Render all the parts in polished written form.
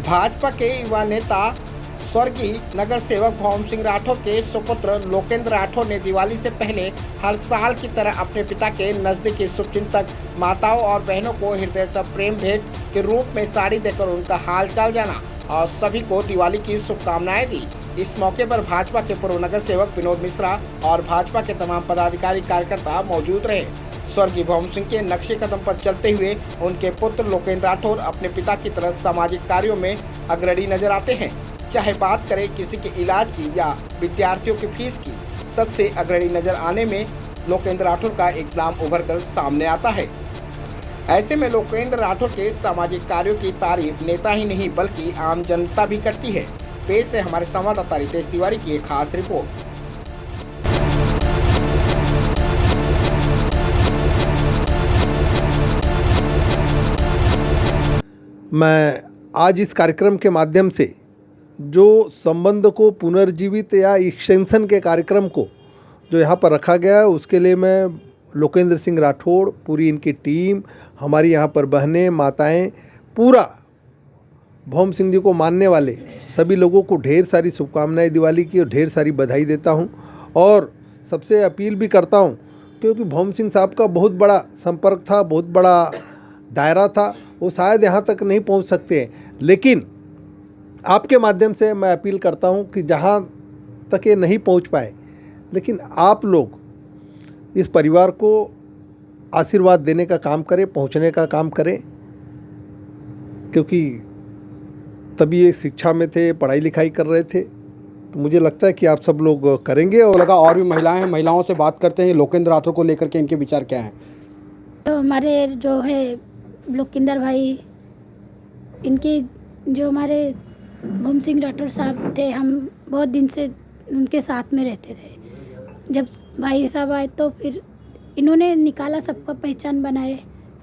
भाजपा के युवा नेता स्वर्गीय नगर सेवक भौम सिंह राठौर के सुपुत्र लोकेंद्र राठौर ने दिवाली से पहले हर साल की तरह अपने पिता के नजदीकी शुभचिंतक माताओं और बहनों को हृदय से प्रेम भेंट के रूप में साड़ी देकर उनका हालचाल जाना और सभी को दिवाली की शुभकामनाएं दी। इस मौके पर भाजपा के पूर्व नगर सेवक विनोद मिश्रा और भाजपा के तमाम पदाधिकारी कार्यकर्ता मौजूद रहे। स्वर्गीय भौम सिंह के नक्शे कदम पर चलते हुए उनके पुत्र लोकेंद्र राठौर अपने पिता की तरह सामाजिक कार्यों में अग्रणी नजर आते हैं। चाहे बात करें किसी के इलाज की या विद्यार्थियों की फीस की, सबसे अग्रणी नजर आने में लोकेंद्र राठौर का एक नाम उभर कर सामने आता है। ऐसे में लोकेंद्र राठौर के सामाजिक कार्यों की तारीफ नेता ही नहीं बल्कि आम जनता भी करती है। पेश है हमारे संवाददाता रितेश तिवारी की एक खास रिपोर्ट। मैं आज इस कार्यक्रम के माध्यम से जो संबंध को पुनर्जीवित या एक्सटेंशन के कार्यक्रम को जो यहाँ पर रखा गया है, उसके लिए मैं लोकेंद्र सिंह राठौड़, पूरी इनकी टीम, हमारी यहाँ पर बहनें, माताएं, पूरा भौम सिंह जी को मानने वाले सभी लोगों को ढेर सारी शुभकामनाएं दिवाली की और ढेर सारी बधाई देता हूँ। और सबसे अपील भी करता हूँ, क्योंकि भौम सिंह साहब का बहुत बड़ा संपर्क था, बहुत बड़ा दायरा था, वो शायद यहाँ तक नहीं पहुँच सकते हैं, लेकिन आपके माध्यम से मैं अपील करता हूँ कि जहाँ तक ये नहीं पहुँच पाए, लेकिन आप लोग इस परिवार को आशीर्वाद देने का काम करें, पहुँचने का काम करें, क्योंकि तभी ये शिक्षा में थे, पढ़ाई लिखाई कर रहे थे। तो मुझे लगता है कि आप सब लोग करेंगे। और लगा और भी महिलाएं हैं, महिलाओं से बात करते हैं। लोकेंद्र राठौर को लेकर के इनके विचार क्या हैं? तो हमारे जो है लोकेंद्र भाई, इनके जो हमारे भौम सिंह राठौर साहब थे, हम बहुत दिन से उनके साथ में रहते थे। जब भाई साहब आए तो फिर इन्होंने निकाला, सबका पहचान बनाए।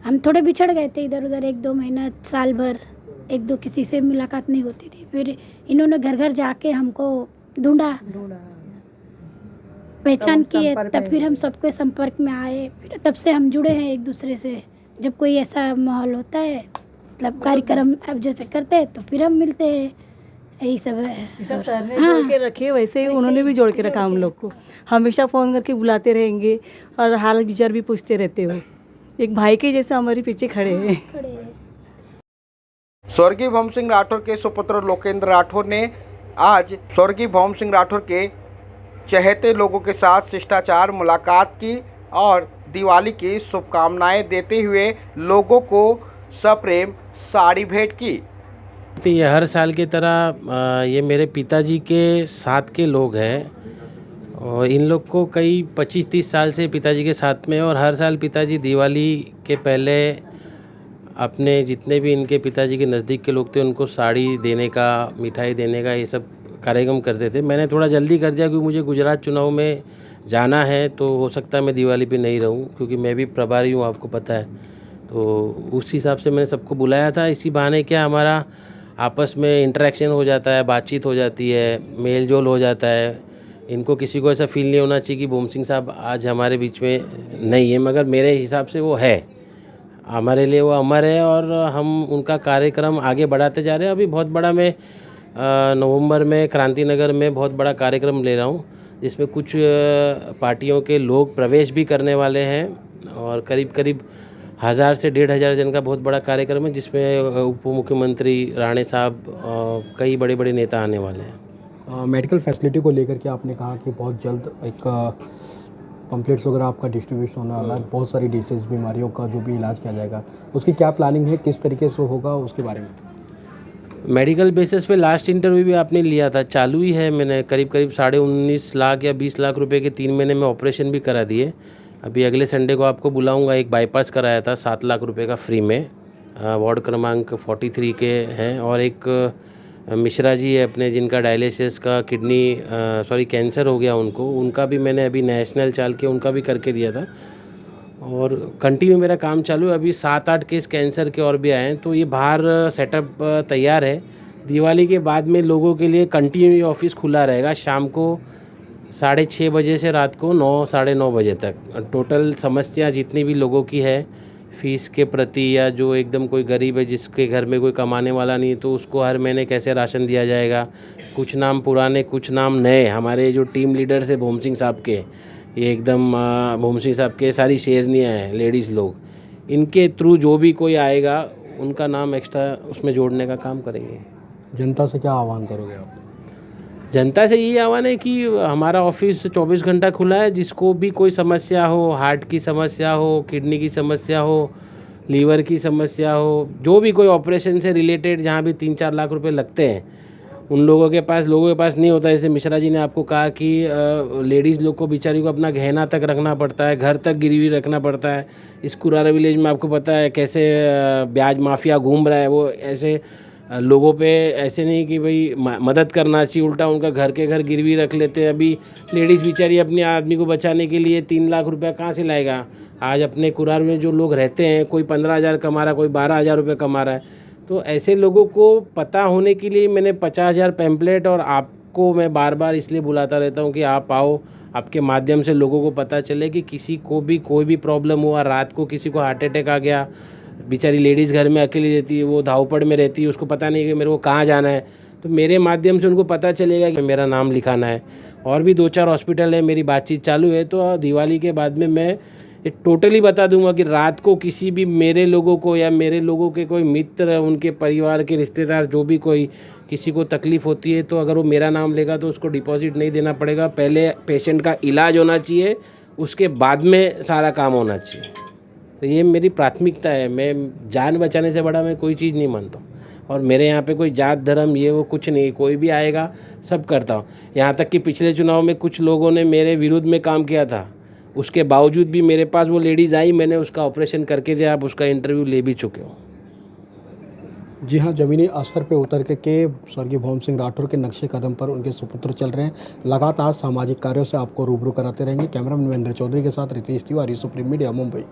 हम थोड़े बिछड़ गए थे इधर उधर, 1-2 महीना, साल भर एक दो किसी से मुलाकात नहीं होती थी। फिर इन्होंने घर घर जाके हमको ढूंढा, पहचान किए, तब फिर हम सबके संपर्क में आए। फिर तब से हम जुड़े हैं एक दूसरे से। जब कोई ऐसा माहौल होता है, मतलब कार्यक्रम अब जैसे करते हैं, तो फिर हम मिलते हैं। यही सब है। जैसा सर ने जोड़ के रखे, वैसे ही उन्होंने भी जोड़ के रखा हम लोग को। हमेशा फ़ोन करके बुलाते रहेंगे और हाल विचार भी पूछते रहते हो। एक भाई के जैसे हमारे पीछे खड़े हैं। स्वर्गीय भौम सिंह राठौर के सुपुत्र लोकेंद्र राठौर ने आज स्वर्गीय भौम सिंह राठौर के चहेते लोगों के साथ शिष्टाचार मुलाकात की और दिवाली की शुभकामनाएं देते हुए लोगों को सप्रेम साड़ी भेंट की। तो ये हर साल की तरह ये मेरे पिताजी के साथ के लोग हैं और इन लोग को कई 25-30 साल से पिताजी के साथ में, और हर साल पिताजी दिवाली के पहले अपने जितने भी इनके पिताजी के नज़दीक के लोग थे उनको साड़ी देने का, मिठाई देने का, ये सब कार्यक्रम करते थे। मैंने थोड़ा जल्दी कर दिया क्योंकि मुझे गुजरात चुनाव में जाना है, तो हो सकता है मैं दिवाली पे नहीं रहूं, क्योंकि मैं भी प्रभारी हूं, आपको पता है। तो उस हिसाब से मैंने सबको बुलाया था। इसी बहाने क्या हमारा आपस में इंटरेक्शन हो जाता है, बातचीत हो जाती है, मेल जोल हो जाता है। इनको किसी को ऐसा फील नहीं होना चाहिए कि भौम सिंह साहब आज हमारे बीच में नहीं है, मगर मेरे हिसाब से वो है, हमारे लिए वो अमर है और हम उनका कार्यक्रम आगे बढ़ाते जा रहे हैं। अभी बहुत बड़ा मैं नवंबर में क्रांति नगर में बहुत बड़ा कार्यक्रम ले रहा हूँ, जिसमें कुछ पार्टियों के लोग प्रवेश भी करने वाले हैं और करीब 1000 से 1500 जन का बहुत बड़ा कार्यक्रम है, जिसमें उप मुख्यमंत्री राणे साहब, कई बड़े बड़े नेता आने वाले हैं। मेडिकल फैसिलिटी को लेकर के आपने कहा कि बहुत जल्द एक पम्पलेट्स वगैरह आपका डिस्ट्रीब्यूशन होने वाला है, बहुत सारी डिसीज़ बीमारियों का जो भी इलाज किया जाएगा, उसकी क्या प्लानिंग है, किस तरीके से होगा, उसके बारे में? मेडिकल बेसिस पे लास्ट इंटरव्यू भी आपने लिया था, चालू ही है। मैंने करीब 19.5 लाख या 20 लाख रुपए के 3 महीने में ऑपरेशन भी करा दिए। अभी अगले संडे को आपको बुलाऊंगा, एक बाईपास कराया था 7 लाख रुपए का फ्री में, वार्ड क्रमांक 43 के हैं। और एक मिश्रा जी है अपने, जिनका डायलिसिस का कैंसर हो गया उनका भी मैंने अभी नेशनल चाल के उनका भी करके दिया था। और कंटिन्यू मेरा काम चालू है। अभी 7-8 केस कैंसर के और भी आए हैं, तो ये बाहर सेटअप तैयार है। दिवाली के बाद में लोगों के लिए कंटिन्यू ये ऑफिस खुला रहेगा, शाम को 6:30 बजे से रात को 9-9:30 बजे तक। टोटल समस्या जितनी भी लोगों की है फीस के प्रति, या जो एकदम कोई गरीब है जिसके घर में कोई कमाने वाला नहीं है तो उसको हर महीने कैसे राशन दिया जाएगा। कुछ नाम पुराने, कुछ नाम नए। हमारे जो टीम लीडर्स है भूम सिंह साहब के, ये एकदम भूम सिंह साहब के सारी शेरनियाँ हैं, लेडीज़ लोग, इनके थ्रू जो भी कोई आएगा उनका नाम एक्स्ट्रा उसमें जोड़ने का काम करेंगे। जनता से क्या आह्वान करोगे आप? जनता से यही आह्वान है कि हमारा ऑफिस 24 घंटा खुला है। जिसको भी कोई समस्या हो, हार्ट की समस्या हो, किडनी की समस्या हो, लीवर की समस्या हो, जो भी कोई ऑपरेशन से रिलेटेड जहाँ भी 3-4 लाख रुपए लगते हैं, उन लोगों के पास नहीं होता। जैसे मिश्रा जी ने आपको कहा कि लेडीज़ लोग को बेचारी को अपना गहना तक रखना पड़ता है, घर तक गिरवी रखना पड़ता है। इस कुरारा विलेज में आपको पता है कैसे ब्याज माफिया घूम रहा है। वो ऐसे लोगों पे ऐसे नहीं कि भाई मदद करना चाहिए, उल्टा उनका घर के घर गिरवी रख लेते हैं। अभी लेडीज़ बेचारी अपने आदमी को बचाने के लिए 3 लाख रुपया कहाँ से लाएगा। आज अपने कुरार में जो लोग रहते हैं, कोई 15,000 कमा रहा है, कोई 12,000 रुपये कमा रहा है। तो ऐसे लोगों को पता होने के लिए मैंने 50,000 पैम्पलेट, और आपको मैं बार बार इसलिए बुलाता रहता हूँ कि आप आओ, आपके माध्यम से लोगों को पता चले कि किसी को भी कोई भी प्रॉब्लम हुआ, रात को किसी को हार्ट अटैक आ गया, बेचारी लेडीज़ घर में अकेली रहती है, वो धावपड़ में रहती है, उसको पता नहीं कि मेरे को कहाँ जाना है, तो मेरे माध्यम से उनको पता चलेगा कि मेरा नाम लिखाना है। और भी 2-4 हॉस्पिटल है, मेरी बातचीत चालू है। तो दिवाली के बाद में मैं ये टोटली बता दूंगा कि रात को किसी भी मेरे लोगों को या मेरे लोगों के कोई मित्र, उनके परिवार के रिश्तेदार, जो भी कोई किसी को तकलीफ़ होती है, तो अगर वो मेरा नाम लेगा तो उसको डिपॉजिट नहीं देना पड़ेगा। पहले पेशेंट का इलाज होना चाहिए, उसके बाद में सारा काम होना चाहिए। तो ये मेरी प्राथमिकता है। मैं जान बचाने से बड़ा मैं कोई चीज़ नहीं मानता हूँ। और मेरे यहाँ पे कोई जात धर्म ये वो कुछ नहीं, कोई भी आएगा सब करता हूँ। यहाँ तक कि पिछले चुनाव में कुछ लोगों ने मेरे विरुद्ध में काम किया था, उसके बावजूद भी मेरे पास वो लेडीज़ आई, मैंने उसका ऑपरेशन करके दिया। आप उसका इंटरव्यू ले भी चुके हो। जी हाँ, ज़मीनी स्तर पे उतर के स्वर्गीय भूम सिंह राठौर के नक्शे कदम पर उनके सुपुत्र चल रहे हैं। लगातार सामाजिक कार्यों से आपको रूबरू कराते रहेंगे। कैमरामैन महेंद्र चौधरी के साथ रितेश तिवारी, सुप्रीम मीडिया, मुंबई।